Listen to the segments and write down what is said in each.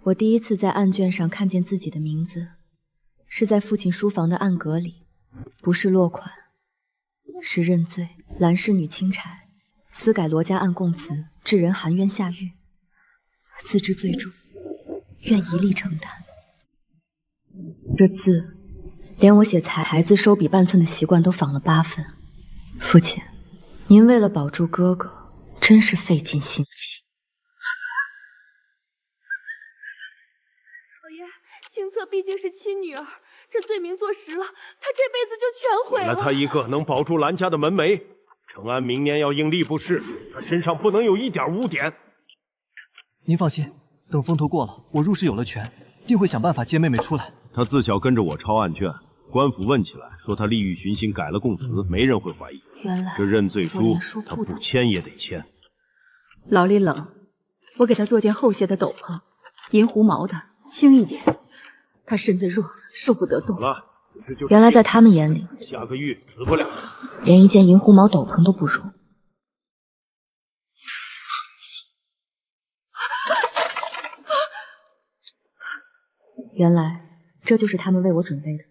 我第一次在案卷上看见自己的名字，是在父亲书房的案格里，不是落款，是认罪。蓝氏女钦差，私改罗家案供词，致人含冤下狱，自知罪重，愿一力承担。这字，连我写裁字收笔半寸的习惯都仿了8分。父亲，您为了保住哥哥，真是费尽心机。老爷，清策毕竟是亲女儿，这罪名坐实了，她这辈子就全毁了。毁了她一个能保住蓝家的门楣。程安明年要应吏部试，他身上不能有一点污点。您放心，等风头过了，我入室有了权，定会想办法接妹妹出来。他自小跟着我抄案卷，官府问起来说他利欲寻衅，改了供词，没人会怀疑。原来这认罪书他不签也得签。老李冷，我给他做件厚些的斗篷，银狐毛的，轻一点。他身子弱，受不得动。好了。原来在他们眼里，下个狱死不了，连一件银狐毛斗篷都不如。原来这就是他们为我准备的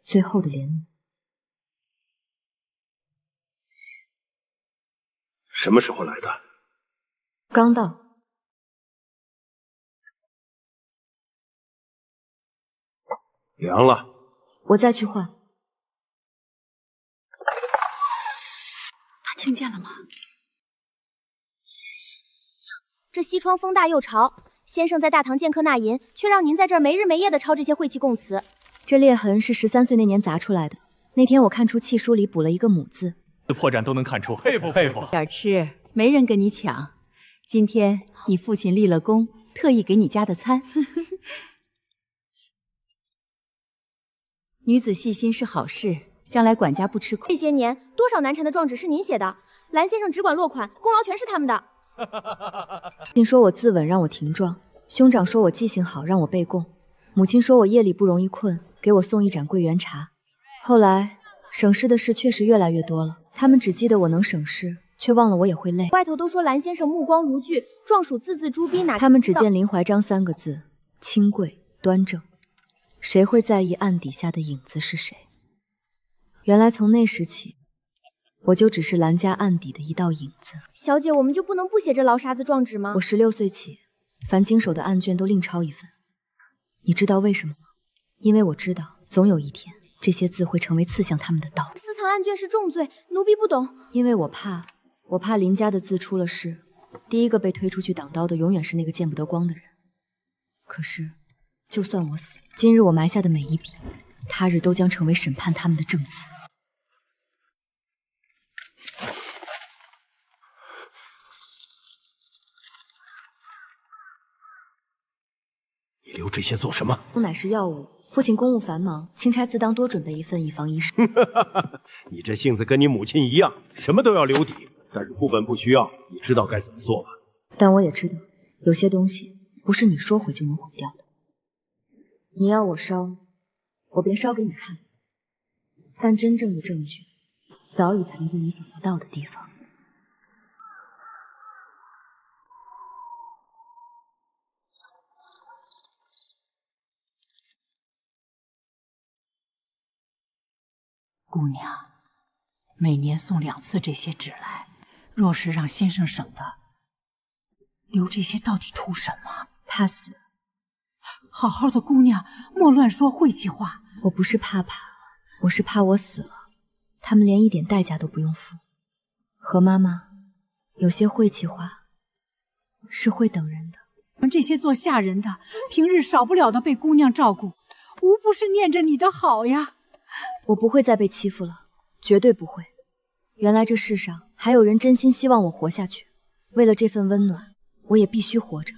最后的怜悯。什么时候来的？刚到。凉了。我再去换。他听见了吗？这西窗风大又潮，先生在大堂见客纳银，却让您在这儿没日没夜的抄这些晦气供词。这裂痕是13岁那年砸出来的。那天我看出契书里补了一个母字，破绽都能看出，佩服佩服。点吃，没人跟你抢。今天你父亲立了功，特意给你加的餐。女子细心是好事，将来管家不吃亏。这些年多少难缠的状纸是您写的，蓝先生只管落款，功劳全是他们的。父亲说我自刎让我停状，兄长说我记性好让我背供，母亲说我夜里不容易困，给我送一盏桂圆茶。后来省事的事确实越来越多了，他们只记得我能省事，却忘了我也会累。外头都说蓝先生目光如炬，状属字字珠玑，哪他们只见林怀章3个字，清贵端正。谁会在意案底下的影子是谁？原来从那时起，我就只是蓝家案底的一道影子。小姐，我们就不能不写这劳沙子状纸吗？我16岁起，凡经手的案卷都另抄一份。你知道为什么吗？因为我知道，总有一天，这些字会成为刺向他们的刀。私藏案卷是重罪，奴婢不懂。因为我怕林家的字出了事，第一个被推出去挡刀的永远是那个见不得光的人。可是，就算我死，今日我埋下的每一笔，他日都将成为审判他们的证词。你留这些做什么？乃是药物，父亲公务繁忙，钦差自当多准备一份，以防一时。你这性子跟你母亲一样，什么都要留底。但是副本不需要，你知道该怎么做吧？但我也知道，有些东西不是你说毁就能毁掉的。你要我烧，我便烧给你看。但真正的证据，早已藏在你找不到的地方。姑娘，每年送2次这些纸来，若是让先生省的，留这些到底图什么？怕死。好好的姑娘，莫乱说晦气话。我不是怕，我是怕我死了，他们连一点代价都不用付。何妈妈，有些晦气话是会等人的。我们这些做下人的，平日少不了的被姑娘照顾，无不是念着你的好呀。我不会再被欺负了，绝对不会。原来这世上还有人真心希望我活下去，为了这份温暖，我也必须活着。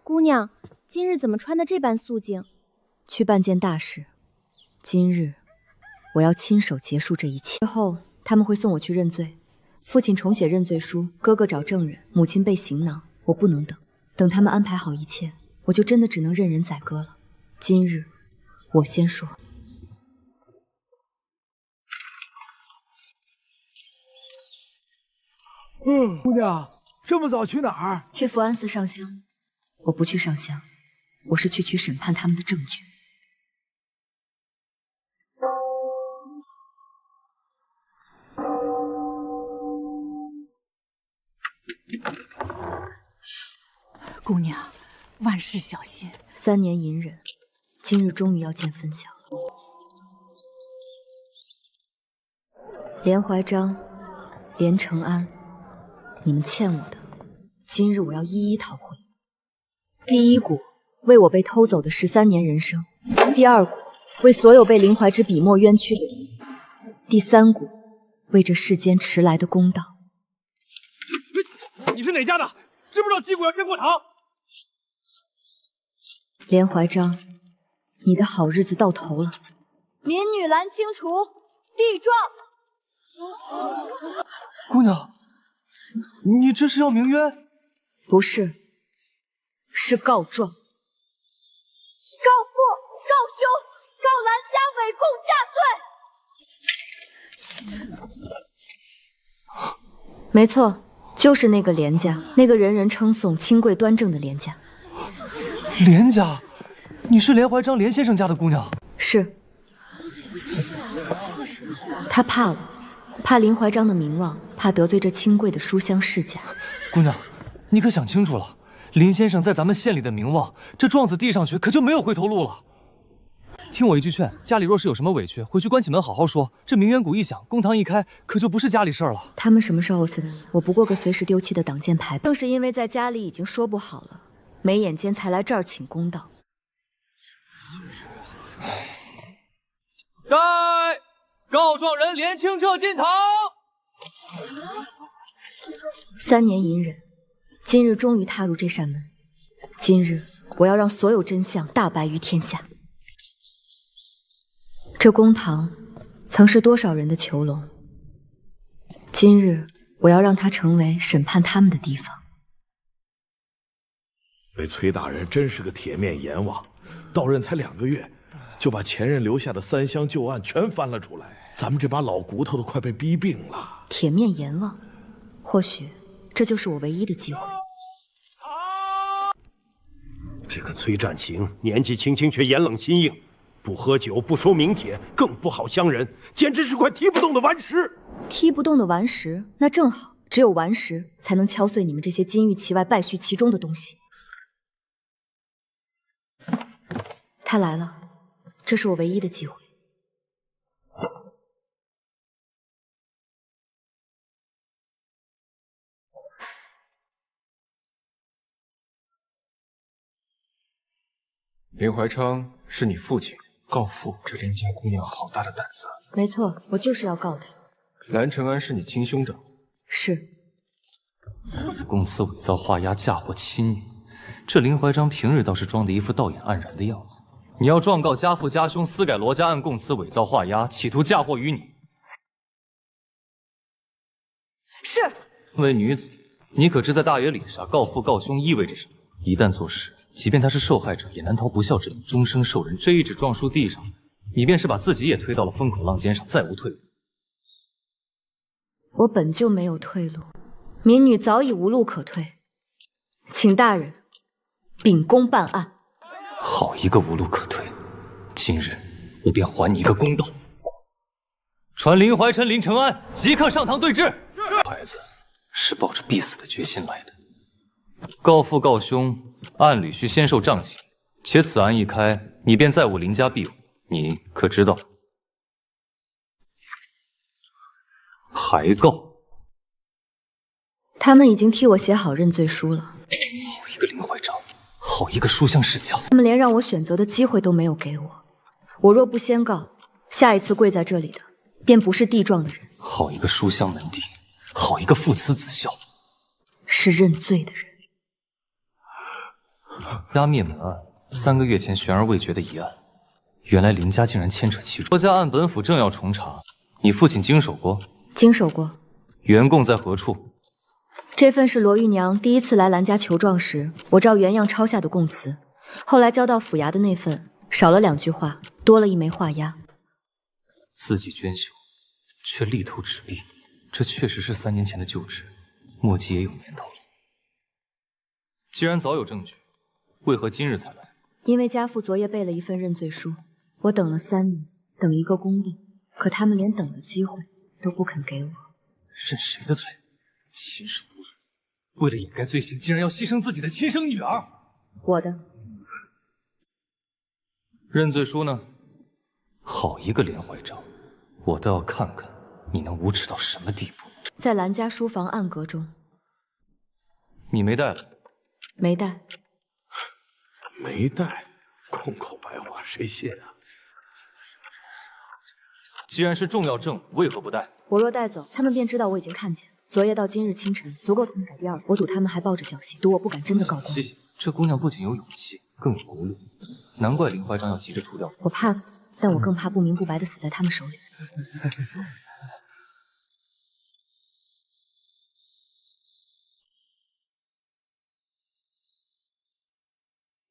姑娘，今日怎么穿得这般素净？去办件大事，今日我要亲手结束这一切。之后他们会送我去认罪，父亲重写认罪书，哥哥找证人，母亲备行囊。我不能等，等他们安排好一切，我就真的只能任人宰割了。今日我先说。姑娘，这么早去哪儿？去福安寺上香。我不去上香，我是去取审判他们的证据。姑娘，万事小心。3年隐忍，今日终于要见分晓了。连怀章、连承安，你们欠我的，今日我要一一讨回。第一股，为我被偷走的13年人生；第二股，为所有被林怀之笔墨冤屈的人；第三股，为这世间迟来的公道。你是哪家的？知不知道击鼓要先过堂？连怀章，你的好日子到头了。民女蓝清除，地状。姑娘，你这是要鸣冤？不是，是告状。告父、告兄、告兰家伪贡嫁罪。没错，就是那个连家，那个人人称颂、清贵端正的连家。连家，你是连怀章连先生家的姑娘？是。他怕了，怕林怀章的名望，怕得罪这清贵的书香世家。姑娘，你可想清楚了，林先生在咱们县里的名望，这状子递上去可就没有回头路了。听我一句劝，家里若是有什么委屈，回去关起门好好说。这鸣冤鼓一响，公堂一开，可就不是家里事儿了。他们什么时候分？我不过个随时丢弃的挡箭牌。正是因为在家里已经说不好了，没眼尖才来这儿请公道。带告状人连清澈进堂。3年隐忍，今日终于踏入这扇门。今日我要让所有真相大白于天下。这公堂曾是多少人的囚笼，今日我要让它成为审判他们的地方。这崔大人真是个铁面阎王，到任才2个月，就把前任留下的3箱旧案全翻了出来，咱们这把老骨头都快被逼病了。铁面阎王，或许这就是我唯一的机会。这个崔占行年纪轻轻却眼冷心硬，不喝酒，不收名帖，更不好相人，简直是块踢不动的顽石。踢不动的顽石，那正好，只有顽石才能敲碎你们这些金玉其外败絮其中的东西。他来了，这是我唯一的机会。林怀昌是你父亲，告父，这林家姑娘好大的胆子。没错，我就是要告他。蓝承安是你亲兄长，是。供词伪造画押，嫁祸亲女。这林怀章平日倒是装的一副道眼黯然的样子。你要状告家父家兄私改罗家案，供词伪造画押，企图嫁祸于你。是。身为女子，你可知在大约礼上告父告兄意味着什么？一旦作实，即便他是受害者，也难逃不孝之名，终生受人。这一纸状书递上，你便是把自己也推到了风口浪尖上，再无退路。我本就没有退路，民女早已无路可退，请大人秉公办案。好一个无路可退！今日我便还你一个公道。传林怀琛、林承安即刻上堂对质。孩子是抱着必死的决心来的。告父告兄，按理需先受杖刑，且此案一开，你便再无林家庇护，你可知道？还告？他们已经替我写好认罪书了。好一个林怀章，好一个书香世家！他们连让我选择的机会都没有给我。我若不先告，下一次跪在这里的便不是地状的人。好一个书香门第，好一个父慈子孝，是认罪的人。压灭门案，3个月前悬而未决的一案，原来林家竟然牵扯其中。罗家案本府正要重查，你父亲经手过？经手过。原供在何处？这份是罗玉娘第一次来兰家求状时，我照原样抄下的供词。后来交到府衙的那份，少了2句话，多了1枚画押。自己娟秀，却力图纸币，这确实是3年前的旧纸，墨迹也有年头了。既然早有证据，为何今日才来？因为家父昨夜备了一份认罪书，我等了3年，等一个公道，可他们连等的机会都不肯给我。认谁的罪？禽兽不如！为了掩盖罪行，竟然要牺牲自己的亲生女儿！我的认罪书呢？好一个连怀章！我倒要看看你能无耻到什么地步。在兰家书房暗格中。你没带来？没带。没带，空口白话，谁信啊？既然是重要证物，为何不带？我若带走，他们便知道我已经看见。昨夜到今日清晨，足够他们改第二。我赌他们还抱着侥幸，赌我不敢真的告官。这姑娘不仅有勇气，更有骨力，难怪林怀章要急着除掉。我怕死，但我更怕不明不白的死在他们手里。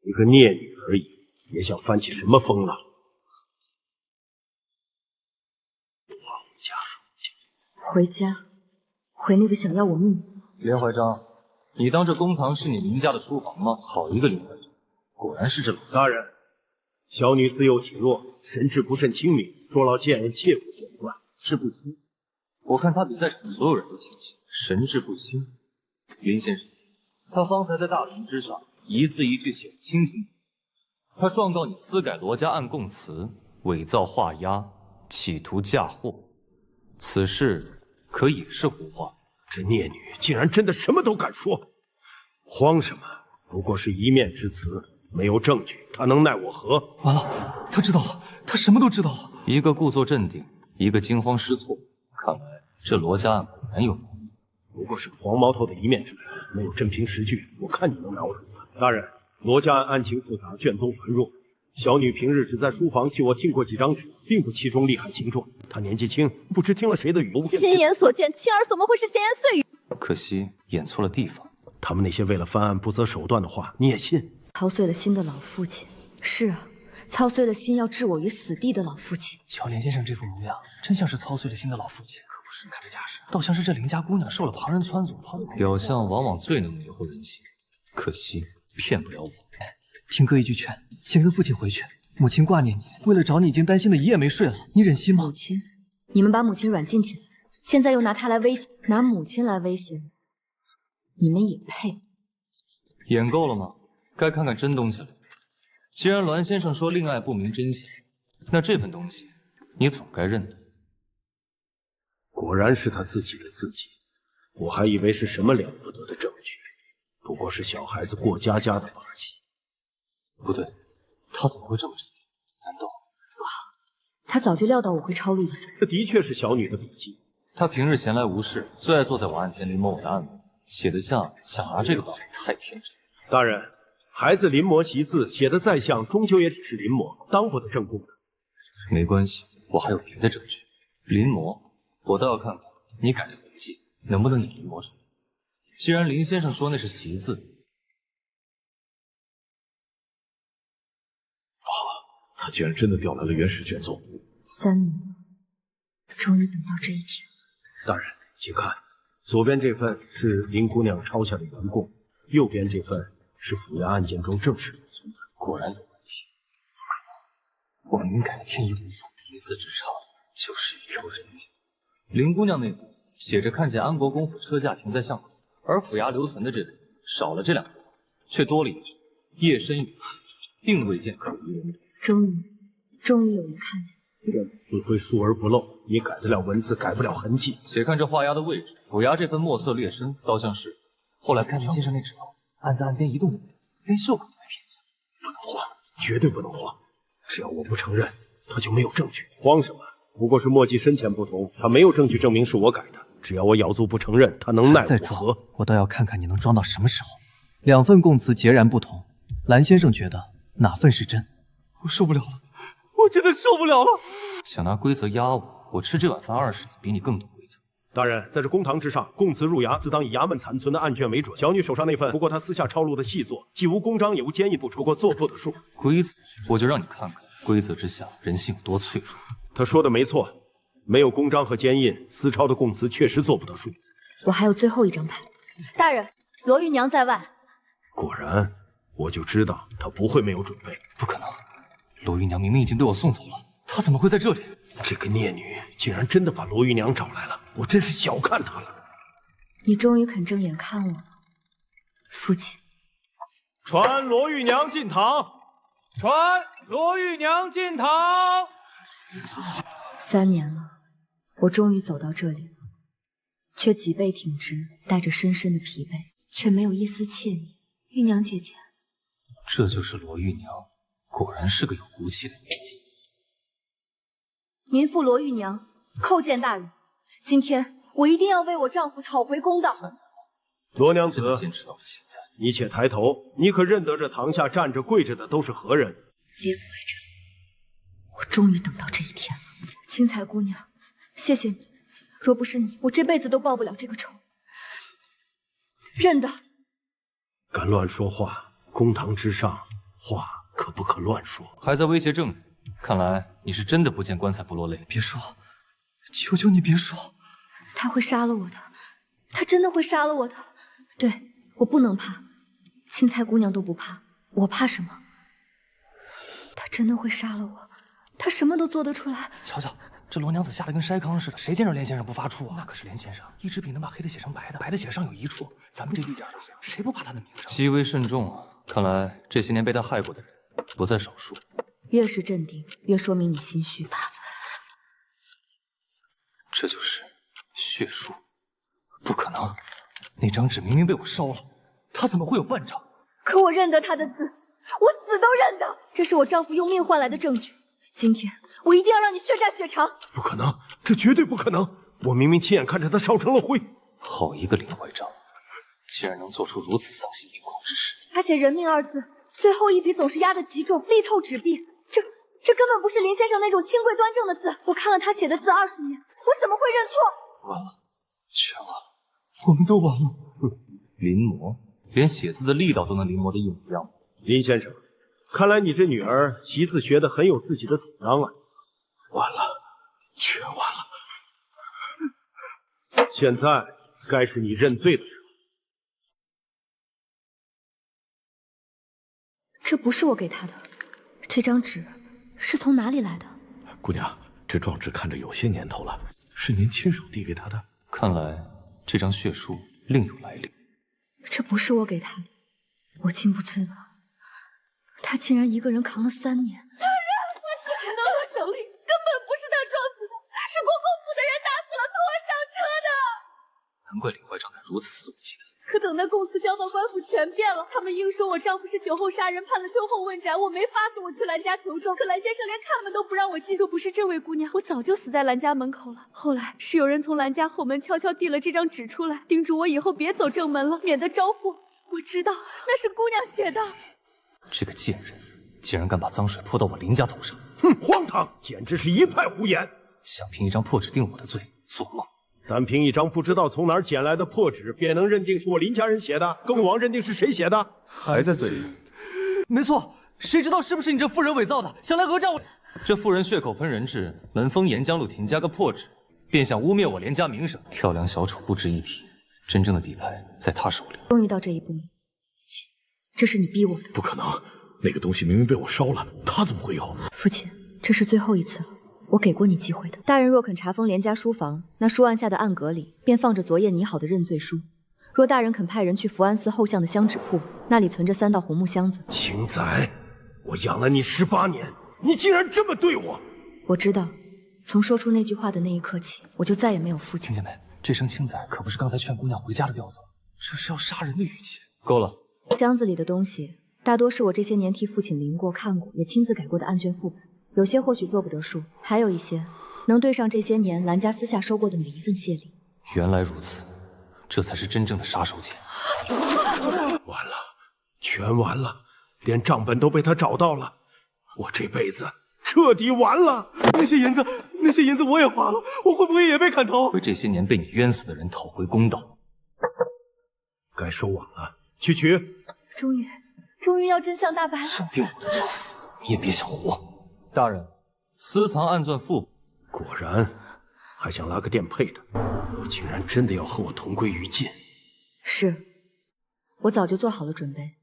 一个孽女而已，也想翻起什么风浪？皇家书记，回家，回那个想要我命。林怀章，你当这公堂是你林家的书房吗？好一个林怀章，果然是这老大人。小女自幼体弱，神志不甚清明，说老见恩，切不见惯。是不清，我看他比在场所有人都清醒，神志不清。林先生，他方才在大堂之上一字一句写得清清楚楚。他状告你私改罗家案供词，伪造画押，企图嫁祸。此事可也是胡话。这孽女竟然真的什么都敢说，慌什么？不过是一面之词，没有证据，她能奈我何？完了，他知道了，他什么都知道了。一个故作镇定，一个惊慌失措，看来这罗家案果然有猫腻。不过是黄毛头的一面之词，没有真凭实据，我看你能挠死他。大人，罗家案案情复杂，卷宗繁弱，小女平日只在书房替我订过几张纸，并不其中利害情重。她年纪轻，不知听了谁的语。亲眼所见，亲儿怎么会是闲言碎语？可惜演错了地方。他们那些为了翻案不择手段的话，你也信？操碎了心的老父亲。是啊，操碎了心要置我于死地的老父亲。瞧林先生这副模样，真像是操碎了心的老父亲。可不是，看这架势，倒像是这林家姑娘受了旁人撺阻。表象往往最能迷惑人心，可惜骗不了我。听哥一句劝，先跟父亲回去。母亲挂念你，为了找你已经担心的一夜没睡了，你忍心吗？母亲，你们把母亲软禁起来，现在又拿她来威胁，拿母亲来威胁，你们也配？演够了吗？该看看真东西了。既然栾先生说令爱不明真相，那这份东西你总该认得。果然是他自己的自己，我还以为是什么了不得的证据，不过是小孩子过家家的把戏。不对，他怎么会这么镇定？难道不好？他早就料到我会抄录一份。这的确是小女的笔记。他平日闲来无事，最爱坐在我案前临摹我的案文，写得像想拿这个当太天真。大人，孩子临摹习字，写的再像，终究也只是临摹，当不得正供的。没关系，我还有别的证据。临摹，我倒要看看你改的痕迹能不能你临摹出来。既然林先生说那是习字，不好，他竟然真的调来了原始卷宗。3年，终于等到这一天。大人，请看，左边这份是林姑娘抄下的原供，右边这份是府衙案件中正式留存的。果然有问题。我明改的天衣无缝，一字之差，就是一条人命。林姑娘那份写着看见安国公府车驾停在巷口，而府衙留存的这份少了这2句，却多了一句夜深雨淅，并未见可疑人。终于有人看见。会会疏而不漏，也改得了文字，改不了痕迹。且看这画押的位置，府衙这份墨色略深，倒像是后来看林先生那指头，案在案边一动不动，连袖口都没偏下。不能慌，绝对不能慌！只要我不承认，他就没有证据。慌什么？不过是墨迹深浅不同，他没有证据证明是我改的。只要我咬住不承认，他能奈我何？我倒要看看你能装到什么时候。2份供词截然不同，蓝先生觉得哪份是真？我受不了了，我真的受不了了！想拿规则压我，我吃这碗饭20年，比你更懂规则。大人，在这公堂之上，供词入衙，自当以衙门残存的案卷为准。小女手上那份，不过她私下抄录的细作，既无公章，也无奸淫，不过做不得数。规则，我就让你看看规则之下人性有多脆弱。他说的没错，没有公章和奸淫，私抄的供词确实做不得数。我还有最后一张牌。大人，罗玉娘在外。果然，我就知道他不会没有准备。不可能，罗玉娘明明已经被我送走了，她怎么会在这里？这个孽女竟然真的把罗玉娘找来了，我真是小看她了。你终于肯正眼看我了，父亲。传罗玉娘进堂。传罗玉娘进堂。3年了，我终于走到这里了，却脊背挺直，带着深深的疲惫，却没有一丝怯意。玉娘姐姐，这就是罗玉娘，果然是个有骨气的女子。民妇罗玉娘叩见大人，今天我一定要为我丈夫讨回公道。罗娘子，坚持到了现在，你且抬头，你可认得这堂下站着跪着的都是何人？林怀真，我终于等到这一天了。青彩姑娘，谢谢你，若不是你，我这辈子都报不了这个仇。认得。敢乱说话，公堂之上，话可不可乱说。还在威胁证人，看来你是真的不见棺材不落泪。别说，求求你别说。他会杀了我的，他真的会杀了我的。对，我不能怕，青菜姑娘都不怕，我怕什么？他真的会杀了我，他什么都做得出来。瞧瞧，这罗娘子吓得跟筛糠似的，谁见着连先生不发怵啊？那可是连先生，一支笔能把黑的写成白的，白的写上有一处。咱们这一点的，谁不怕他的名声？极为慎重啊！看来这些年被他害过的人不在少数。越是镇定，越说明你心虚吧。这就是血书？不可能！那张纸明明被我烧了，他怎么会有半张？可我认得他的字，我死都认得。这是我丈夫用命换来的证据。今天我一定要让你血债血偿。不可能，这绝对不可能！我明明亲眼看着他烧成了灰。好一个林怀章，竟然能做出如此丧心病狂之事！他写人命2字，最后一笔总是压得极重，力透纸壁。这根本不是林先生那种清贵端正的字。我看了他写的字20年，我怎么会认错？完了，全完了，我们都完了。临摹，连写字的力道都能临摹的一模一样。林先生，看来你这女儿习字学得很有自己的主张啊。完了，全完了。现在该是你认罪的时候。这不是我给他的，这张纸是从哪里来的？姑娘，这状纸看着有些年头了，是您亲手递给他的？看来这张血书另有来历。这不是我给他的，我竟不知道，他竟然一个人扛了3年。大人，我之前的恶手令根本不是他撞死的，是国公府的人打死了拖上车的。难怪林怀章敢如此肆无忌惮。可等那供词交到官府全变了，他们硬说我丈夫是酒后杀人，判了秋后问斩，我没法子，我去兰家求状，可兰先生连看门都不让我进。若不是这位姑娘，我早就死在兰家门口了。后来是有人从兰家后门悄悄递了这张纸出来，叮嘱我以后别走正门了，免得招祸。我知道那是姑娘写的。这个贱人竟然敢把脏水泼到我林家头上！哼，荒唐，简直是一派胡言！想凭一张破纸定我的罪，做梦！单凭一张不知道从哪儿捡来的破纸，便能认定是我林家人写的，更枉认定是谁写的？还在嘴里？没错，谁知道是不是你这妇人伪造的，想来讹诈我？这妇人血口喷人质，门封沿江路停加个破纸，便想污蔑我连家名声，跳梁小丑不值一提。真正的底牌在他手里。终于到这一步了，这是你逼我的。不可能，那个东西明明被我烧了，他怎么会有？父亲，这是最后一次了。我给过你机会的，大人若肯查封连家书房，那书案下的案格里便放着昨夜拟好的认罪书。若大人肯派人去福安寺后巷的香纸铺，那里存着3道红木箱子。青仔，我养了你18年，你竟然这么对我！我知道，从说出那句话的那一刻起，我就再也没有父亲。听见没？这声青仔可不是刚才劝姑娘回家的调子，这是要杀人的语气。够了，箱子里的东西大多是我这些年替父亲临过、看过，也亲自改过的案卷副本。有些或许做不得数，还有一些能对上这些年兰家私下收过的每一份谢礼。原来如此，这才是真正的杀手锏。完了，全完了，连账本都被他找到了，我这辈子彻底完了。那些银子我也花了，我会不会也被砍头？为这些年被你冤死的人讨回公道。该收网了，去取。终于要真相大白了。想定我的作死，你也别想活。大人，私藏案卷副本。果然，还想拉个垫配的，你竟然真的要和我同归于尽。是，我早就做好了准备，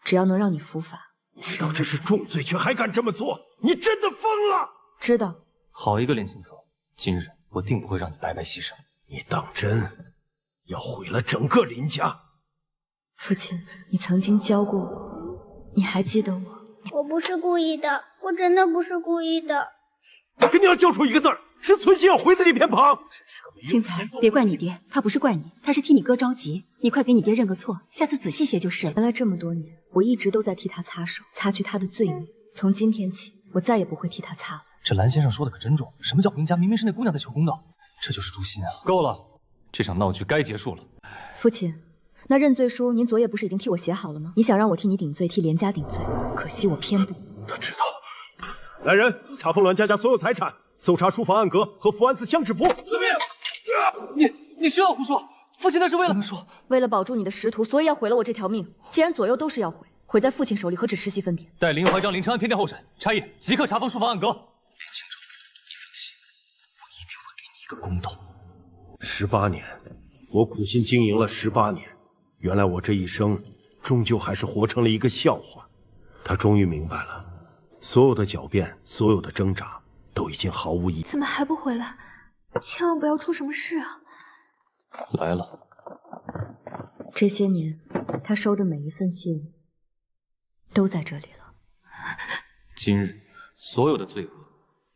只要能让你伏法。知道这是重罪，却还敢这么做，你真的疯了！知道。好一个连清策，今日我定不会让你白白牺牲。你当真要毁了整个林家？父亲，你曾经教过我，你还记得我？我不是故意的，我真的不是故意的。我跟你要叫出一个字儿，是存心要毁了这片旁。青才，别怪你爹，他不是怪你，他是替你哥着急。你快给你爹认个错，下次仔细些就是了。原来这么多年，我一直都在替他擦手，擦去他的罪孽。从今天起，我再也不会替他擦了。这蓝先生说的可真重，什么叫林家？明明是那姑娘在求公道，这就是诛心啊！够了，这场闹剧该结束了。父亲，那认罪书您昨夜不是已经替我写好了吗？你想让我替你顶罪，替连家顶罪，可惜我偏不。他知道。来人，查封栾家所有财产，搜查书房暗格和福安寺香纸簿。遵命！你休要胡说！父亲那是为了说，为了保住你的师徒，所以要毁了我这条命。既然左右都是要毁，毁在父亲手里，何止实系分别？待林怀章、林承安偏殿候审，差役即刻查封书房暗格。连清楚，你放心，我一定会给你一个公道。18年，我苦心经营了18年，原来我这一生终究还是活成了一个笑话。他终于明白了，所有的狡辩，所有的挣扎，都已经毫无意义。怎么还不回来？千万不要出什么事啊！来了。这些年，他收的每一份信都在这里了。今日所有的罪恶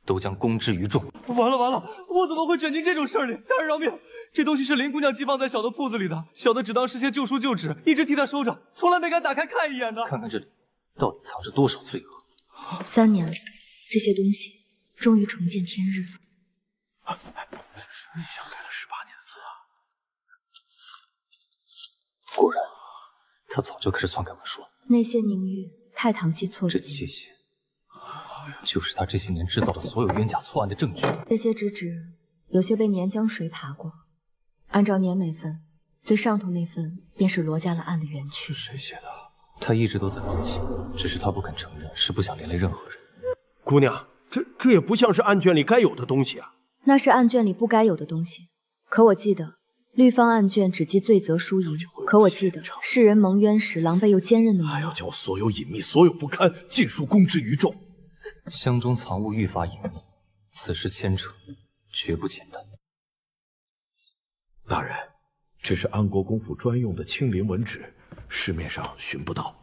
都将公之于众。完了完了，我怎么会卷进这种事儿里？大人饶命！这东西是林姑娘寄放在小的铺子里的，小的只当是些旧书旧纸，一直替她收着，从来没敢打开看一眼的。看看这里到底藏着多少罪恶。 3年了，这些东西终于重见天日了。你想改了18年的字啊？果然，他早就开始篡改文书了。那些宁玉、太堂记错了，这器械就是他这些年制造的所有冤假错案的证据。这些纸有些被年江水爬过，按照年每份，最上头那份便是罗家的案的原区。谁写的？他一直都在忘记，只是他不肯承认，是不想连累任何人。姑娘，这也不像是案卷里该有的东西啊。那是案卷里不该有的东西。可我记得，律方案卷只记罪责输赢。可我记得，世人蒙冤时狼狈又坚韧的模样。还要将所有隐秘、所有不堪尽数公之于众。箱中藏物愈发隐秘，此事牵扯绝不简单。大人，这是安国公府专用的青鳞纹纸，市面上寻不到。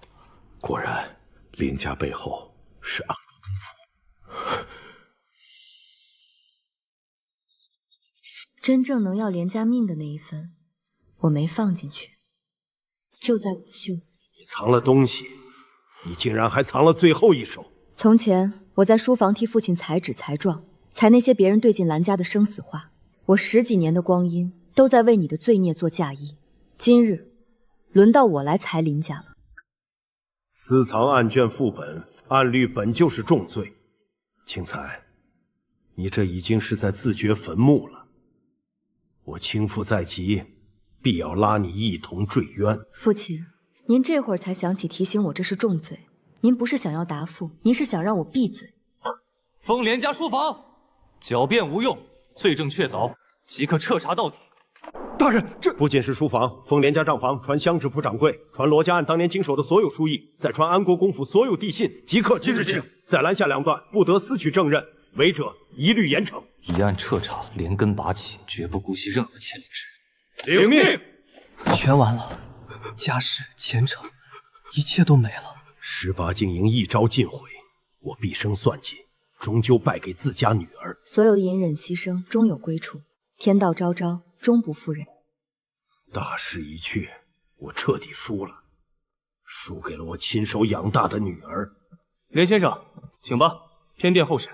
果然，林家背后是安国公府。真正能要连家命的那一份，我没放进去，就在我的袖子里。你藏了东西，你竟然还藏了最后一手。从前我在书房替父亲裁纸裁状，裁那些别人对进兰家的生死话。我10几年的光阴都在为你的罪孽做嫁衣。今日轮到我来裁林家了。私藏案卷副本，按律本就是重罪。青才，你这已经是在自掘坟墓了。我轻负在即，必要拉你一同坠冤。父亲，您这会儿才想起提醒我这是重罪，您不是想要答复，您是想让我闭嘴。封连家书房，狡辩无用，罪证确凿，即刻彻查到底。大人，这不仅是书房，封连家账房，传乡知府掌柜，传罗家案当年经手的所有书议，再传安国公府所有地信，即刻执行。再拦下2段，不得私取正任，违者一律严惩。一案彻查，连根拔起，绝不姑息任何牵连之人。领命。全完了，家世、前程，一切都没了。18经营一朝尽毁，我毕生算计，终究败给自家女儿。所有的隐忍牺牲，终有归处。天道昭昭，终不负人。大势已去，我彻底输了，输给了我亲手养大的女儿。连先生，请吧，偏殿候审。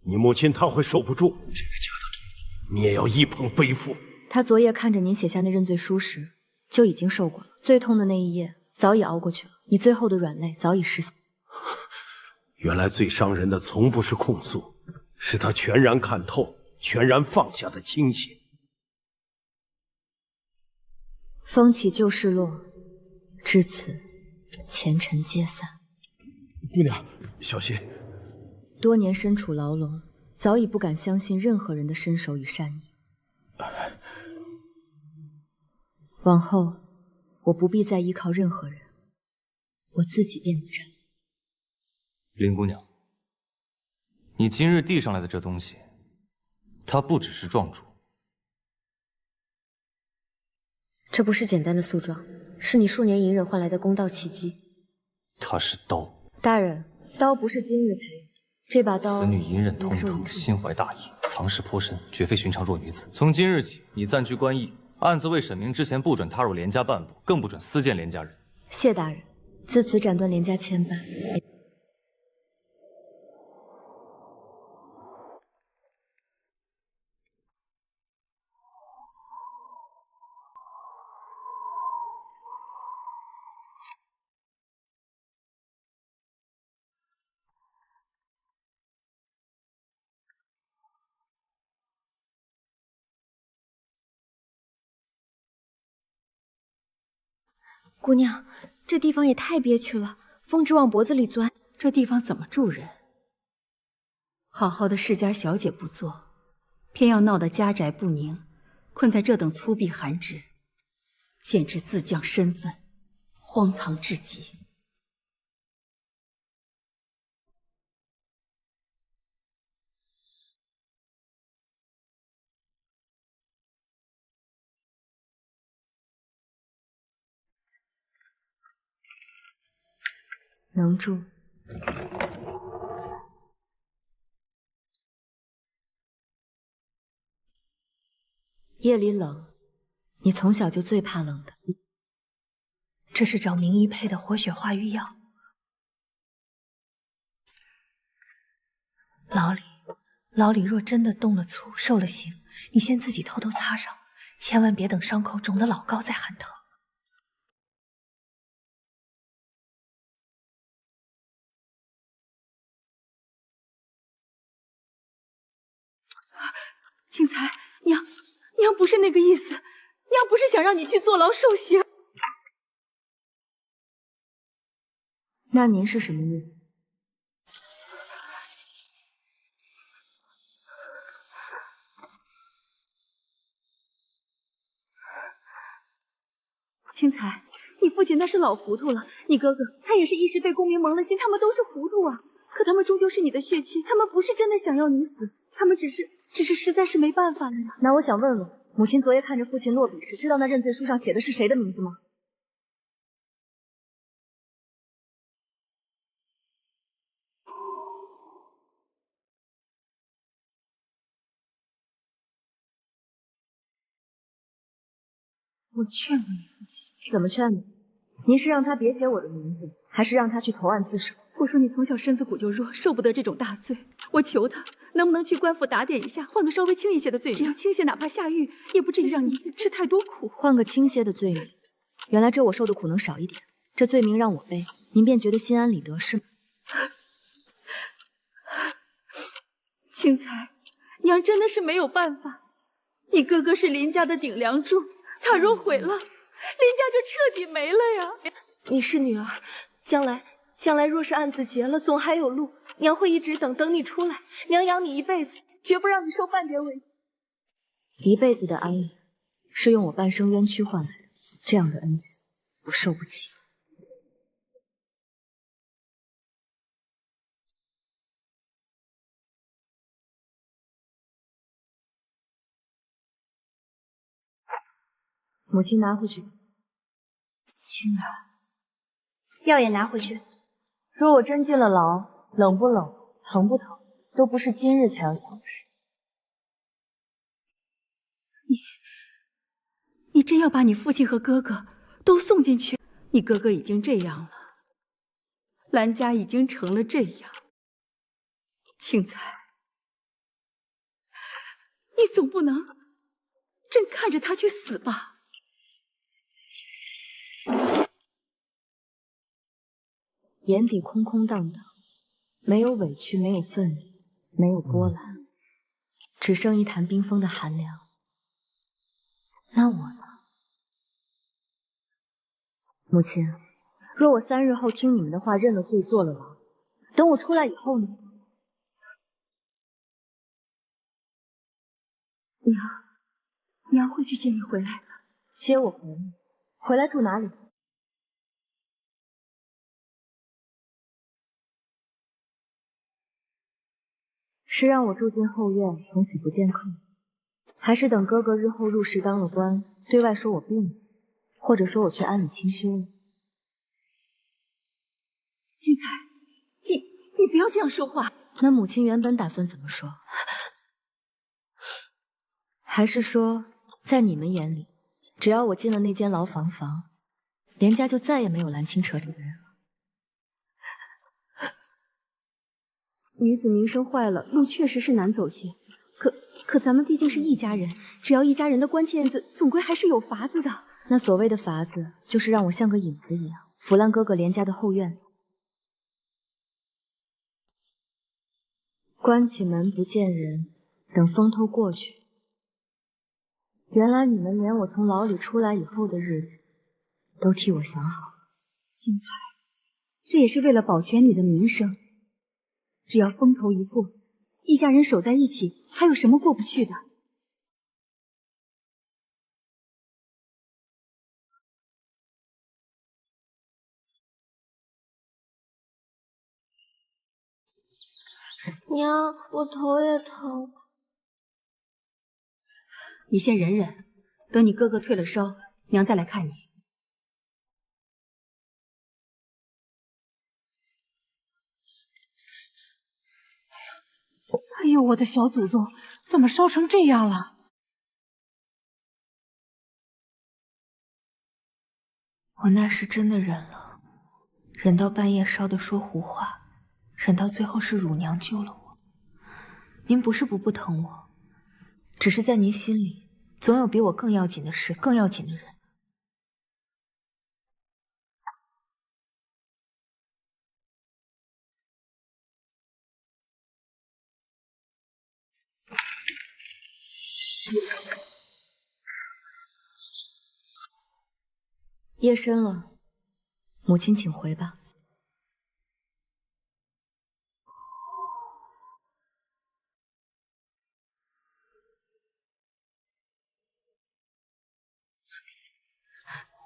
你母亲她会受不住这个家的痛苦，你也要一捧背负。她昨夜看着您写下那认罪书时，就已经受过了。最痛的那一夜早已熬过去了，你最后的软肋早已实现。原来最伤人的从不是控诉，是他全然看透、全然放下的清醒。风起旧事落，至此前尘皆散。姑娘，小心。多年身处牢笼，早已不敢相信任何人的身手与善意。往后，我不必再依靠任何人，我自己便能斩。林姑娘，你今日递上来的这东西，它不只是状主。这不是简单的诉状，是你数年隐忍换来的公道契机。它是刀。大人，刀不是今日培育，这把刀。此女隐忍痛楚，心怀大义，藏识颇深，绝非寻常弱女子。从今日起，你暂居官驿，暗自为审明之前不准踏入连家半步，更不准私见连家人。谢大人，自此斩断连家牵绊。姑娘，这地方也太憋屈了，风直往脖子里钻。这地方怎么住人？好好的世家小姐不做，偏要闹得家宅不宁，困在这等粗鄙寒职，简直自降身份，荒唐至极。能住。夜里冷，你从小就最怕冷的。这是找名医配的活血化瘀药。老李若真的动了粗，受了刑，你先自己偷偷擦上，千万别等伤口肿得老高再喊疼。青才，娘不是那个意思，娘不是想让你去坐牢受刑。那您是什么意思？青才，你父亲那是老糊涂了，你哥哥他也是一时被功名蒙了心，他们都是糊涂啊。可他们终究是你的血亲，他们不是真的想要你死，他们只是实在是没办法了呀。那我想问问，母亲昨夜看着父亲落笔时，知道那认罪书上写的是谁的名字吗？我劝过你父亲，怎么劝的？您是让他别写我的名字，还是让他去投案自首？我说你从小身子骨就弱，受不得这种大罪。我求他能不能去官府打点一下，换个稍微轻一些的罪名，只要轻些，哪怕下狱，也不至于让你吃太多苦。换个轻些的罪名，原来这我受的苦能少一点。这罪名让我背，您便觉得心安理得是吗？青才，娘真的是没有办法。你哥哥是林家的顶梁柱，他若毁了，林家就彻底没了呀。你是女儿，将来若是案子结了，总还有路。娘会一直等你出来，娘养你一辈子，绝不让你受半点委屈。一辈子的安稳，是用我半生冤屈换来的，这样的恩赐，我受不起。母亲拿回去。青儿，药也拿回去。若我真进了牢，冷不冷，疼不疼，都不是今日才要想的事。你真要把你父亲和哥哥都送进去？你哥哥已经这样了，兰家已经成了这样。青才，你总不能真看着他去死吧？眼底空空荡荡，没有委屈，没有愤怒，没有波澜，只剩一潭冰封的寒凉。那我呢？母亲，若我3日后听你们的话认了罪，坐了牢，等我出来以后呢？娘会去接你回来的。接我回来？回来住哪里？是让我住进后院，从此不见客，还是等哥哥日后入仕当了官，对外说我病了，或者说我去安里清修了？青彩，你不要这样说话。那母亲原本打算怎么说？还是说，在你们眼里，只要我进了那间牢房，连家就再也没有蓝清扯这个人了？女子名声坏了，路确实是难走些。可咱们毕竟是一家人，只要一家人的关键字，总归还是有法子的。那所谓的法子，就是让我像个影子一样，腐烂哥哥连家的后院里。关起门不见人，等风头过去。原来你们连我从牢里出来以后的日子，都替我想好了。青彩，这也是为了保全你的名声。只要风头一过，一家人守在一起，还有什么过不去的？娘，我头也疼。你先忍忍，等你哥哥退了烧，娘再来看你。哎呦，我的小祖宗，怎么烧成这样了？我那是真的忍了，忍到半夜烧的说胡话，忍到最后是乳娘救了我。您不是不疼我，只是在您心里，总有比我更要紧的事，更要紧的人。夜深了，母亲请回吧。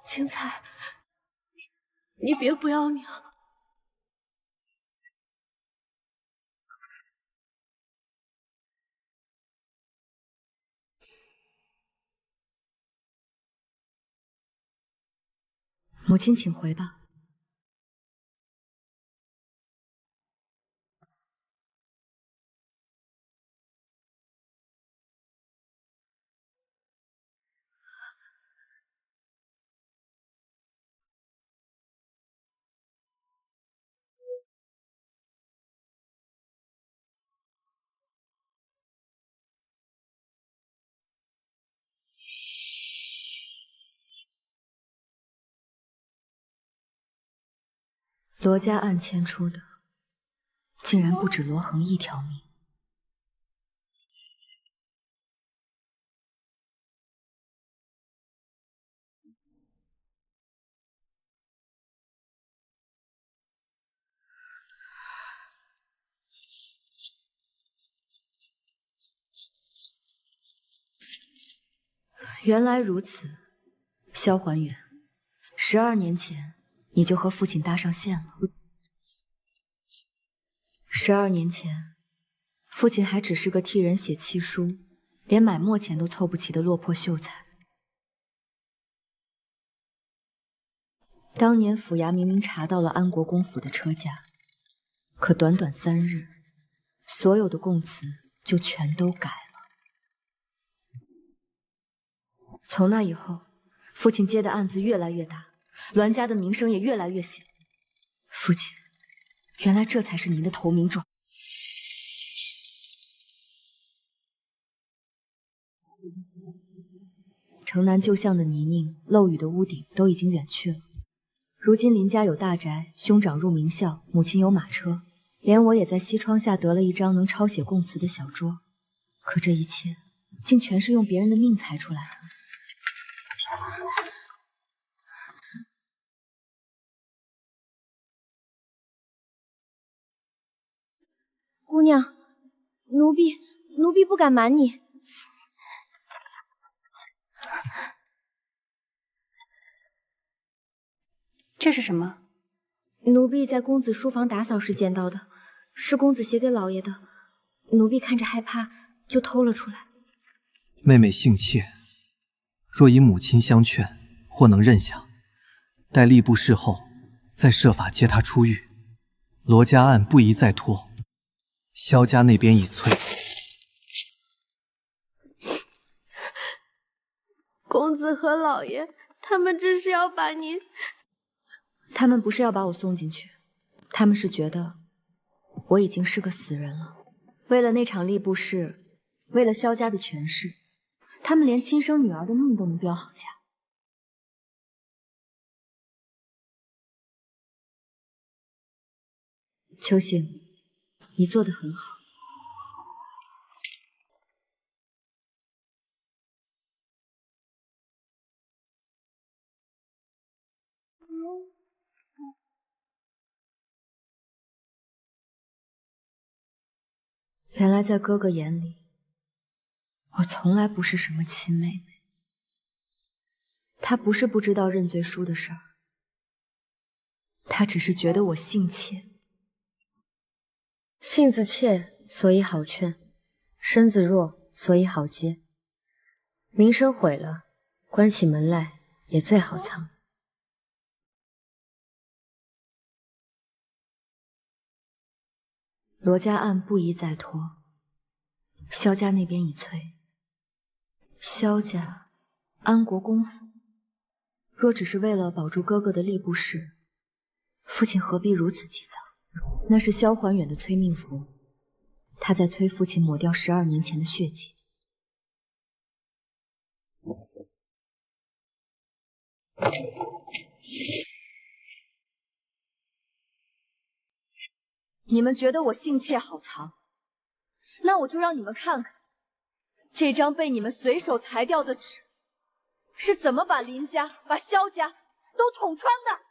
青彩，你别不要娘。母亲请回吧。罗家案牵出的，竟然不止罗恒一条命。原来如此，萧还原，12年前你就和父亲搭上线了。12年前，父亲还只是个替人写契书，连买墨钱都凑不齐的落魄秀才。当年府衙明明查到了安国公府的车驾，可短短3日，所有的供词就全都改了。从那以后，父亲接的案子越来越大，栾家的名声也越来越响。父亲，原来这才是您的投名状。城南旧巷的泥泞、漏雨的屋顶都已经远去了。如今林家有大宅，兄长入名校，母亲有马车，连我也在西窗下得了一张能抄写供词的小桌。可这一切，竟全是用别人的命裁出来的。姑娘，奴婢不敢瞒你。这是什么？奴婢在公子书房打扫时捡到的，是公子写给老爷的。奴婢看着害怕，就偷了出来。妹妹姓妾，若以母亲相劝，或能认下。待吏部事后，再设法接她出狱。罗家案不宜再拖。萧家那边已催。公子和老爷，他们这是要把您……他们不是要把我送进去，他们是觉得我已经是个死人了。为了那场吏部事，为了萧家的权势，他们连亲生女儿的命都能标好价。秋杏，你做得很好。原来在哥哥眼里，我从来不是什么亲妹妹。他不是不知道认罪书的事儿，他只是觉得我性怯。性子怯，所以好劝；身子弱，所以好接。名声毁了，关起门来也最好藏。罗家案不宜再拖，萧家那边已催。萧家、安国公府，若只是为了保住哥哥的吏部事，父亲何必如此急躁？那是萧还远的催命符，他在催父亲抹掉12年前的血迹。你们觉得我性怯好藏，那我就让你们看看，这张被你们随手裁掉的纸，是怎么把林家、把萧家都捅穿的。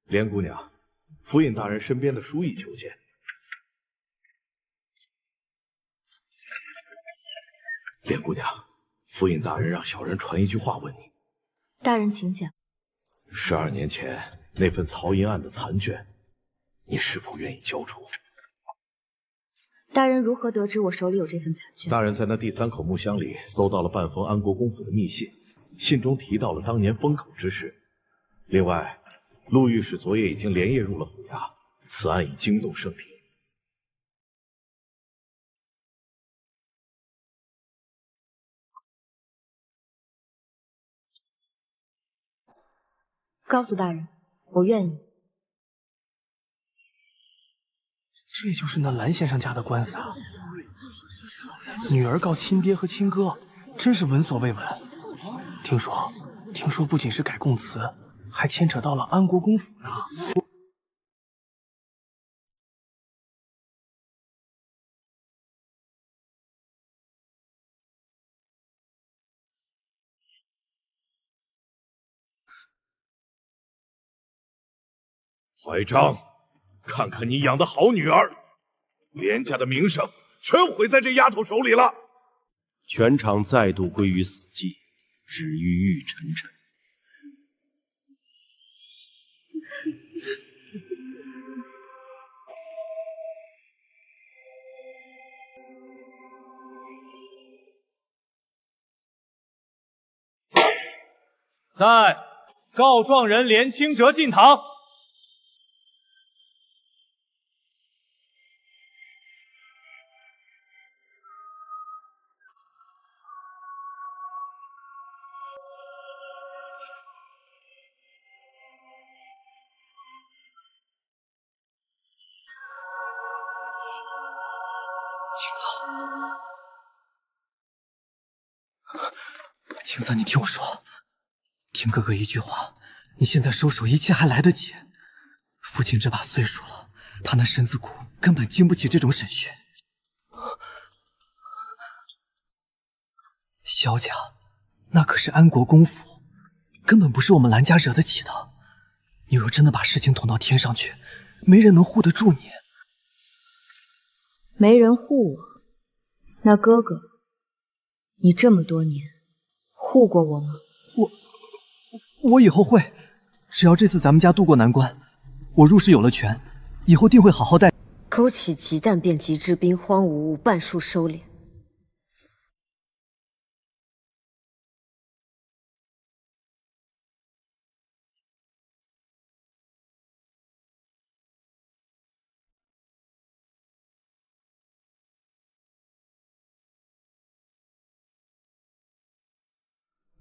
莲姑娘，府尹大人身边的书议求见。莲姑娘，府尹大人让小人传一句话问你。大人请讲。12年前那份曹银案的残卷，你是否愿意交出？大人如何得知我手里有这份残卷？大人在那第3口木箱里搜到了半封安国公府的密信，信中提到了当年封口之事。另外，陆御史昨夜已经连夜入了府衙，此案已惊动圣体。告诉大人，我愿意。这就是那蓝先生家的官司啊！女儿告亲爹和亲哥，真是闻所未闻。听说不仅是改供词，还牵扯到了安国公府呢。怀章，看看你养的好女儿，连家的名声全毁在这丫头手里了。全场再度归于死寂，只余玉沉沉。在告状人连清哲进堂。青色，你听我说，听哥哥一句话，你现在收手，一切还来得及。父亲这把岁数了，他那身子骨根本经不起这种审讯。萧家那可是安国公府，根本不是我们蓝家惹得起的。你若真的把事情捅到天上去，没人能护得住你。没人护我，那哥哥，你这么多年护过我吗？我以后会，只要这次咱们家渡过难关，我入世有了权，以后定会好好待。勾起急弹便急之兵荒无物，半数收敛。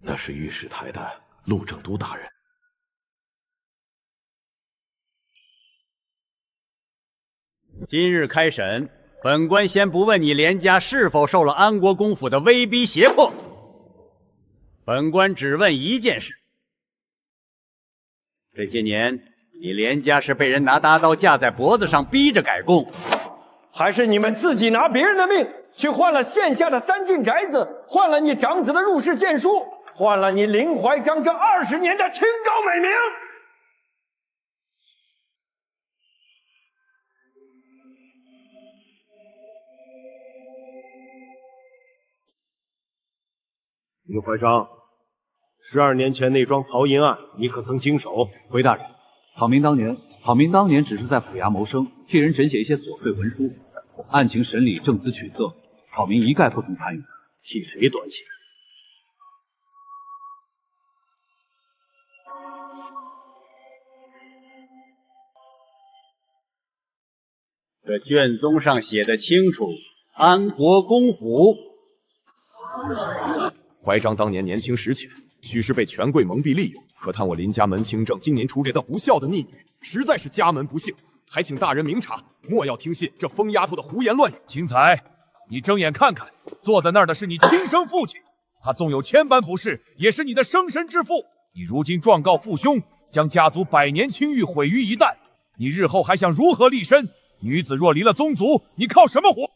那是御史台的陆正都大人。今日开审，本官先不问你连家是否受了安国公府的威逼胁迫，本官只问一件事：这些年，你连家是被人拿大刀架在脖子上逼着改供，还是你们自己拿别人的命去换了县下的3进宅子，换了你长子的入仕荐书，换了你林怀章这20年的清高美名？林怀章，12年前那桩曹银案，你可曾经手？回大人，草民当年只是在府衙谋生，替人诊写一些琐碎文书，案情审理、证词取色，草民一概不曾参与。替谁短写？这卷宗上写的清楚，安国公府。怀章当年年轻识浅，许是被权贵蒙蔽利用，可叹我林家门清正今年处给的不孝的逆女，实在是家门不幸，还请大人明察，莫要听信这疯丫头的胡言乱语。青才，你睁眼看看，坐在那儿的是你亲生父亲，他纵有千般不是，也是你的生身之父。你如今状告父兄，将家族100年清誉毁于一旦，你日后还想如何立身？女子若离了宗族，你靠什么活？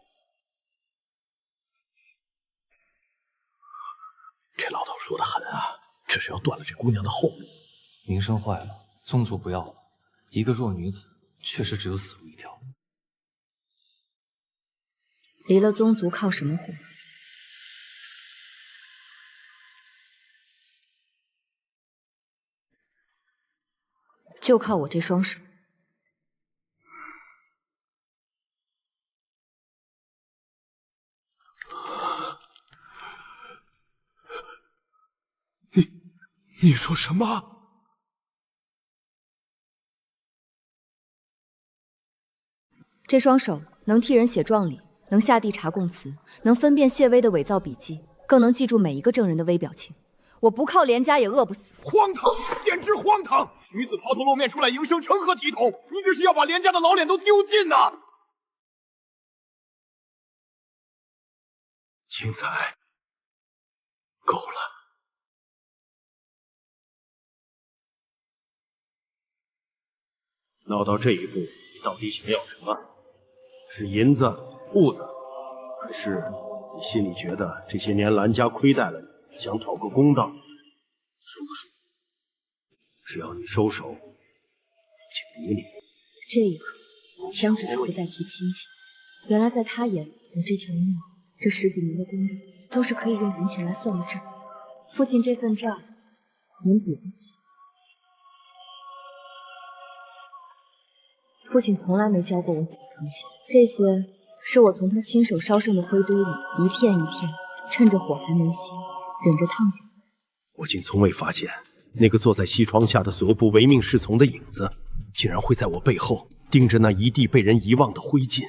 这老头说的狠啊，这是要断了这姑娘的后路。名声坏了，宗族不要了，一个弱女子确实只有死路一条。离了宗族靠什么活？就靠我这双手。你说什么？这双手能替人写状礼，能下地查供词，能分辨谢薇的伪造笔记，更能记住每一个证人的微表情。我不靠连家也饿不死。荒唐，简直荒唐！女子抛头露面出来营生，成何体统？你这是要把连家的老脸都丢尽呐！青才，够了。闹到这一步，你到底想要什么？是银子、物子，还是你心里觉得这些年兰家亏待了你，想讨个公道？说不说？只要你收手，父亲理你。这一刻，香芷树不再提亲情。原来在他眼里，我这条命，这10几年的功德，都是可以用银钱来算的账。父亲这份账，能补不起。父亲从来没教过我怎么疼惜，这些是我从他亲手烧剩的灰堆里一片一片，趁着火还没熄，忍着烫着。我竟从未发现，那个坐在西窗下的所部唯命是从的影子，竟然会在我背后盯着那一地被人遗忘的灰烬。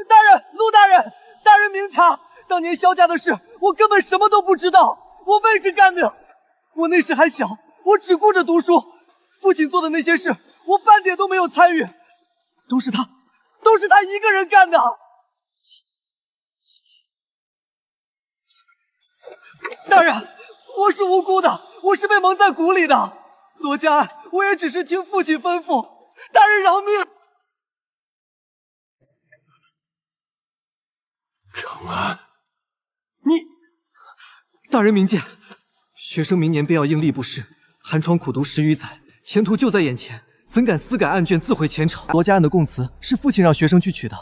大人，陆大人，大人明察，当年萧家的事，我根本什么都不知道，我为之干命。我那时还小，我只顾着读书，父亲做的那些事，我半点都没有参与，都是他一个人干的。大人，我是无辜的，我是被蒙在鼓里的。罗家案，我也只是听父亲吩咐，大人饶命。程安，大大人明鉴，学生明年便要应吏部试，寒窗苦读10余载，前途就在眼前，怎敢私改案卷自毁前程？罗家案的供词是父亲让学生去取的，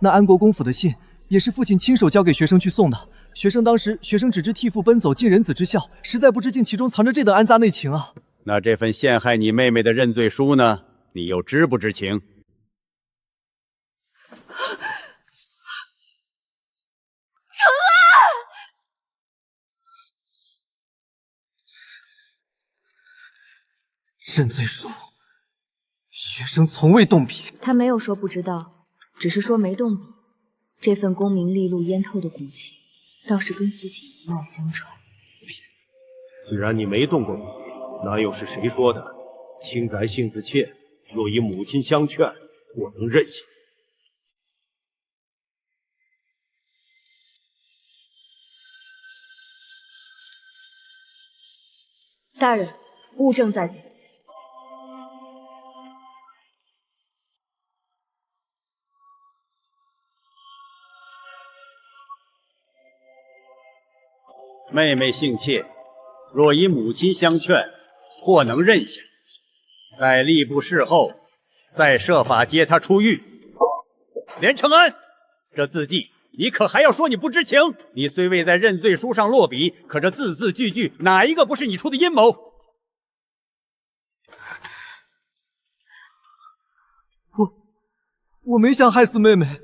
那安国公府的信也是父亲亲手交给学生去送的。学生只知替父奔走，尽人子之孝，实在不知竟其中藏着这等安杂内情啊！那这份陷害你妹妹的认罪书呢？你又知不知情？程安，认罪书，学生从未动笔。他没有说不知道，只是说没动笔。这份功名利禄淹透的骨气，倒是跟父亲一脉相传。既然你没动过笔，那又是谁说的？轻宅性子怯，若以母亲相劝，或能任性。大人，物证在前。妹妹姓妾，若以母亲相劝，或能任性。待吏部事后，再设法接她出狱。连承安，这字迹你可还要说你不知情？你虽未在认罪书上落笔，可这字字句句哪一个不是你出的阴谋？我没想害死妹妹，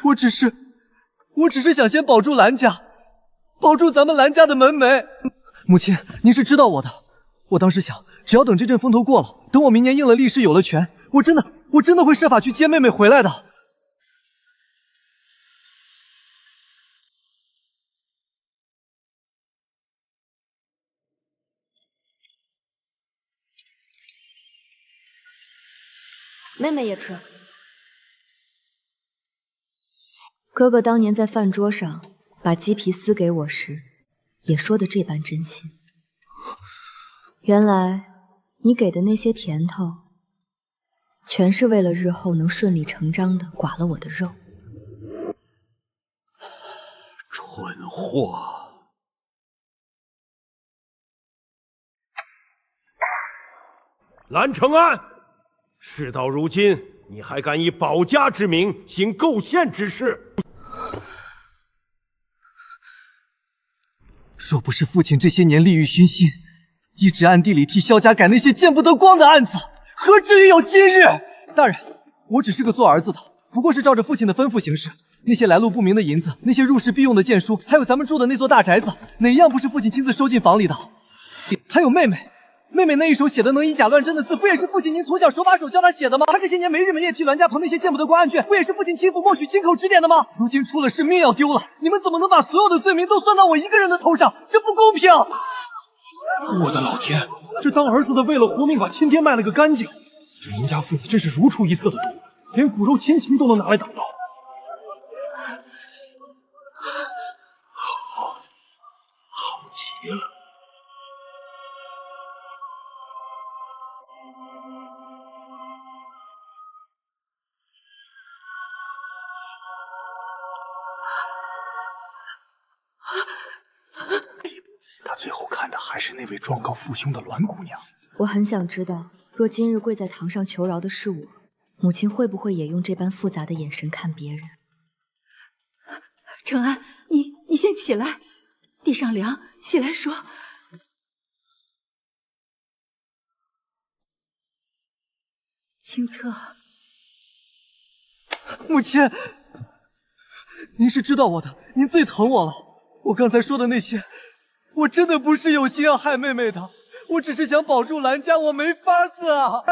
我只是想先保住兰家，保住咱们兰家的门楣。母亲，您是知道我的。我当时想，只要等这阵风头过了，等我明年应了力士，有了权，我真的会设法去接妹妹回来的。妹妹也吃。哥哥当年在饭桌上把鸡皮撕给我时，也说的这般真心。原来你给的那些甜头，全是为了日后能顺理成章的剐了我的肉。蠢货！蓝承安，事到如今，你还敢以保家之名行构陷之事？若不是父亲这些年利欲熏心，一直暗地里替萧家改那些见不得光的案子，何至于有今日？大人，我只是个做儿子的，不过是照着父亲的吩咐行事。那些来路不明的银子，那些入室必用的剑书，还有咱们住的那座大宅子，哪一样不是父亲亲自收进房里的？还有妹妹那一手写的能以假乱真的字，不也是父亲您从小手把手教她写的吗？她这些年没日没夜替栾家捧那些见不得光案卷，不也是父亲亲抚默许亲口指点的吗？如今出了事，命要丢了，你们怎么能把所有的罪名都算到我一个人的头上？这不公平！我的老天，这当儿子的为了活命把亲爹卖了个干净，这林家父子真是如出一辙的毒，连骨肉亲情都能拿来挡刀。好极了。他最后看的还是那位状告父兄的栾姑娘。我很想知道，若今日跪在堂上求饶的是我，母亲会不会也用这般复杂的眼神看别人？承安，你先起来，地上凉，起来说。清策，母亲，您是知道我的，您最疼我了。我刚才说的那些，我真的不是有心要害妹妹的，我只是想保住兰家，我没法子啊！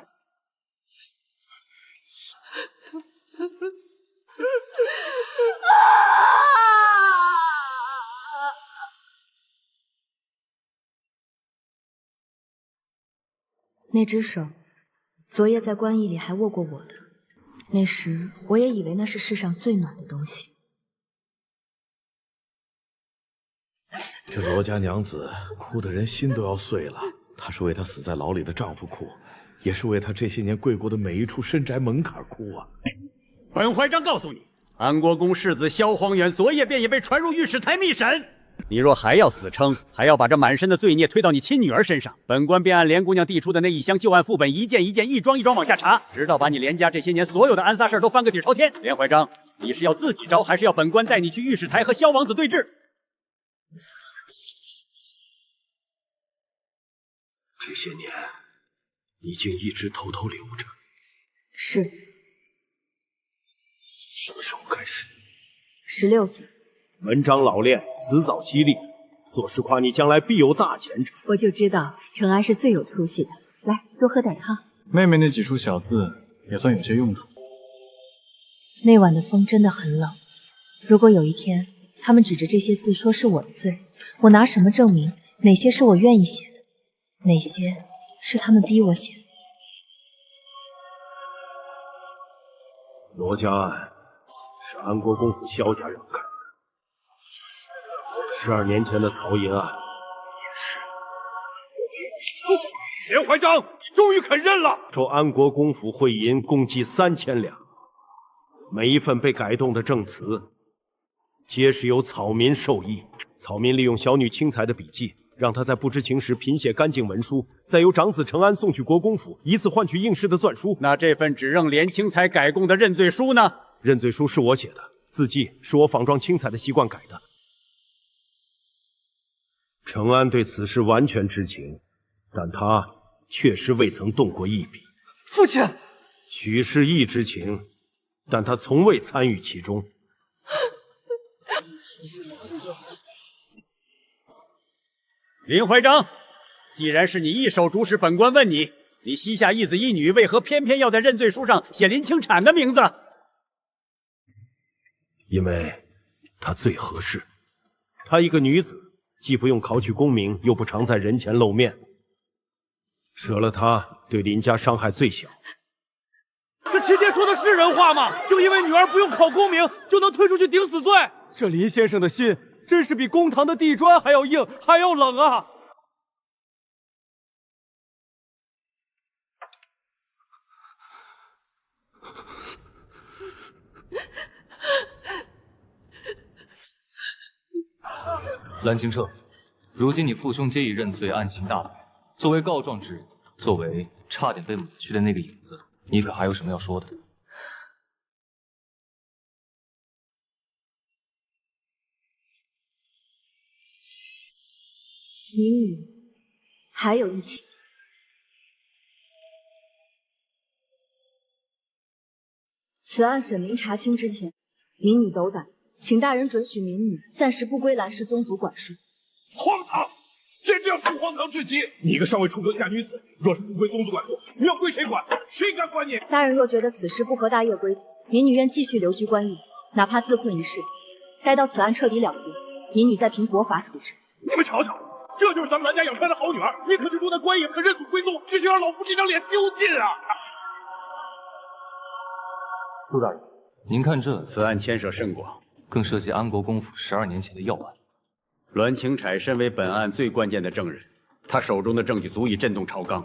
那只手，昨夜在官驿里还握过我的，那时我也以为那是世上最暖的东西。这罗家娘子哭得人心都要碎了，她是为她死在牢里的丈夫哭，也是为她这些年跪过的每一处深宅门槛哭啊！本怀章告诉你，安国公世子萧荒远昨夜便已被传入御史台密审，你若还要死撑，还要把这满身的罪孽推到你亲女儿身上，本官便按连姑娘递出的那一箱旧案副本，一件一件、一桩一桩往下查，直到把你连家这些年所有的暗杀事都翻个底朝天。连怀章，你是要自己招，还是要本官带你去御史台和萧王子对质？这些年，你竟一直偷偷留着。是。什么时候开始？16岁。文章老练，辞藻犀利，做事夸你将来必有大前程。我就知道程安是最有出息的。来，多喝点汤。妹妹那几处小字也算有些用处。那晚的风真的很冷。如果有一天他们指着这些字说是我的罪，我拿什么证明哪些是我愿意写的，哪些是他们逼我写的？罗家案是安国公府萧家人干的，12年前的曹银案也是。连怀章，你终于肯认了。说安国公府汇银共计3000两，每一份被改动的证词，皆是由草民授意。草民利用小女青才的笔记，让她在不知情时贫写干净文书，再由长子程安送去国公府，以此换取应试的篆书。那这份指认连青才改供的认罪书呢？认罪书是我写的，字迹是我仿照青彩的习惯改的。程安对此事完全知情，但他确实未曾动过一笔。父亲，许氏亦知情，但他从未参与其中。林怀章，既然是你一手主使，本官问你，你膝下一子一女，为何偏偏要在认罪书上写林清产的名字？因为她最合适。她一个女子，既不用考取功名，又不常在人前露面，舍了她，对林家伤害最小。这亲爹说的是人话吗？就因为女儿不用考功名，就能推出去顶死罪？这林先生的心真是比公堂的地砖还要硬，还要冷啊！蓝清澈，如今你父兄皆已认罪，案情大白。作为告状之人，作为差点被抹去的那个影子，你可还有什么要说的？民女还有一情。此案审明查清之前，民女斗胆，请大人准许民女暂时不归兰氏宗族管束。荒唐！简直要属荒唐至极！你一个尚未出阁的假女子，若是不归宗族管束，你要归谁管？谁敢管你？大人若觉得此事不合大业规则，民女愿继续留居官吏，哪怕自困一世，待到此案彻底了结，民女再凭国法处置。你们瞧瞧，这就是咱们蓝家养出来的好女儿，你可是住在官野，可认祖归宗，这是让老夫这张脸丢尽啊！陆大人，您看这此案牵涉甚广，更涉及安国公府12年前的要案。栾清彩身为本案最关键的证人，他手中的证据足以震动朝纲，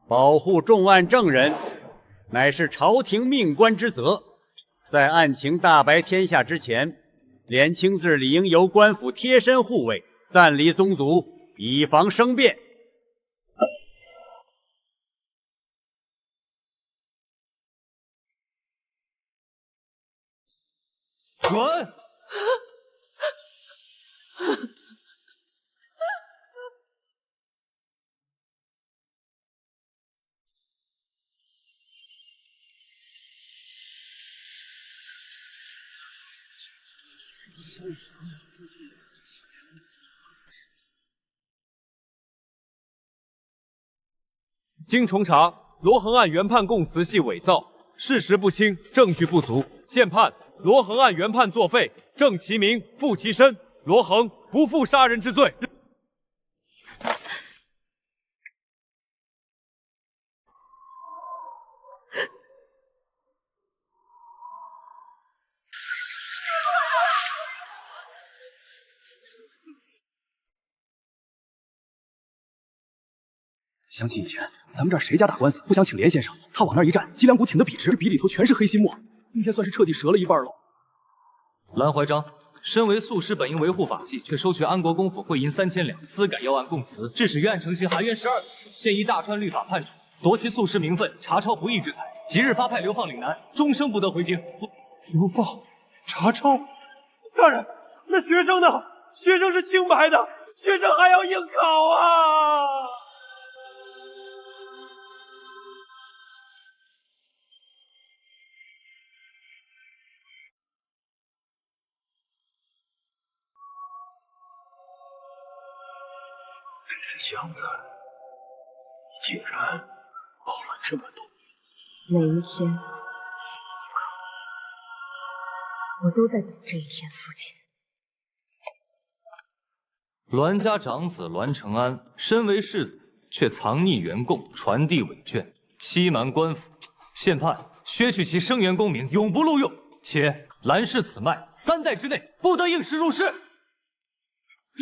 保护重案证人，乃是朝廷命官之责。在案情大白天下之前，连青字理应由官府贴身护卫，暂离宗族，以防生变。准！经重查，罗恒案原判供词系伪造，事实不清，证据不足，现判罗恒案原判作废，正其名，负其身，罗恒不负杀人之罪。想起以前，咱们这儿谁家打官司不想请连先生？他往那儿一站，脊梁骨挺得笔直，笔里头全是黑心墨，今天算是彻底折了一半了。蓝怀章，身为宿师，本应维护法纪，却收取安国公府会银3000两，私改要案供词，致使冤案成刑，含冤12年。现依大川律法判处，夺其宿师名分，查抄不义之财，即日发派流放岭南，终生不得回京。流放？查抄？大人，那学生呢？学生是清白的，学生还要应考啊！真是祥子，你竟然报了这么多。每一天，我都在等这一天，父亲。栾家长子栾承安，身为世子，却藏匿原供，传递伪卷，欺瞒官府。现判削去其生源功名，永不录用，且栾氏此脉3代之内不得应试入仕。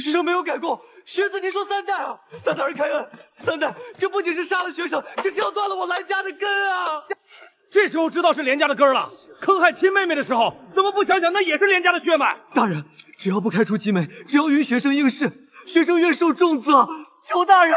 学生没有改过，学子您说3代啊！3大人开恩，3代，这不仅是杀了学生，这是要断了我栾家的根啊！这时候知道是连家的根了，坑害亲妹妹的时候，怎么不想想那也是连家的血脉？大人，只要不开除集美，只要允学生应试，学生愿受重责，求大人。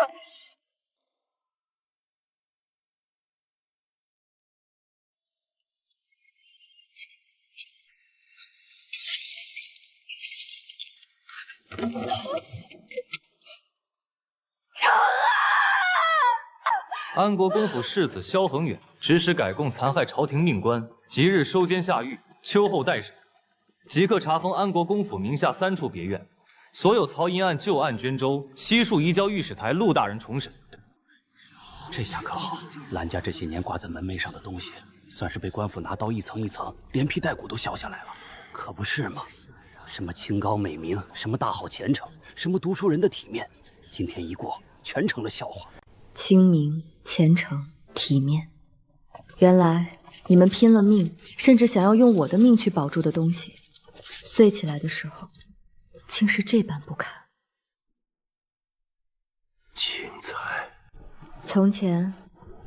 安国公府世子萧恒远指使改供残害朝廷命官，即日收监下狱，秋后待审。即刻查封安国公府名下3处别院，所有曹银案旧案捐州，悉数移交御史台陆大人重审。这下可好，栾家这些年挂在门楣上的东西，算是被官府拿刀一层一层，连皮带骨都削下来了。可不是吗？什么清高美名，什么大好前程，什么读书人的体面，今天一过，全成了笑话。清明、虔诚、体面，原来你们拼了命，甚至想要用我的命去保住的东西，碎起来的时候，竟是这般不堪。青才，从前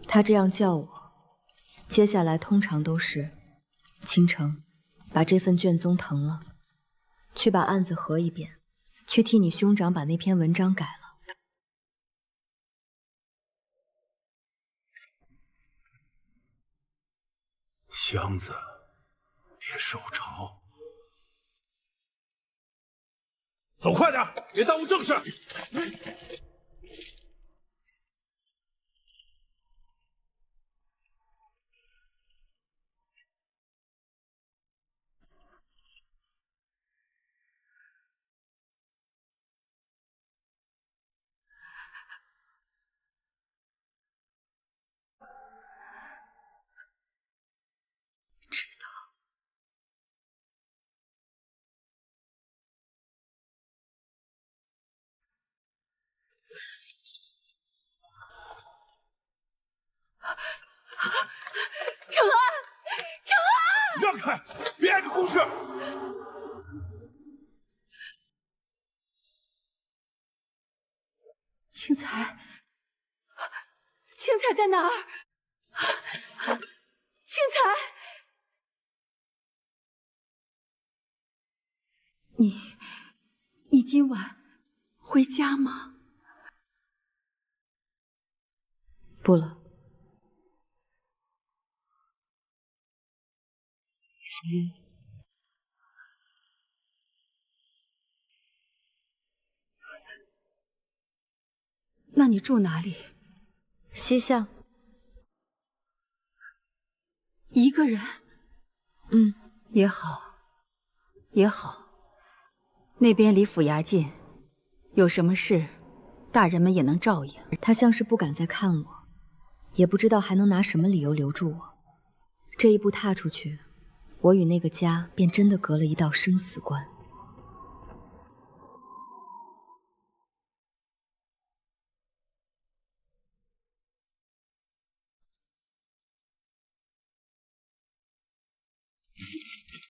他这样叫我，接下来通常都是倾城，把这份卷宗誊了，去把案子核一遍，去替你兄长把那篇文章改了。祥子，别受潮。走快点，别耽误正事。承安，承安，让开，别挨着公事。青才，青才在哪儿？青才，你今晚回家吗？不了。那你住哪里？西巷。一个人？也好，也好。那边离府衙近，有什么事，大人们也能照应。他像是不敢再看我，也不知道还能拿什么理由留住我。这一步踏出去，我与那个家便真的隔了一道生死关。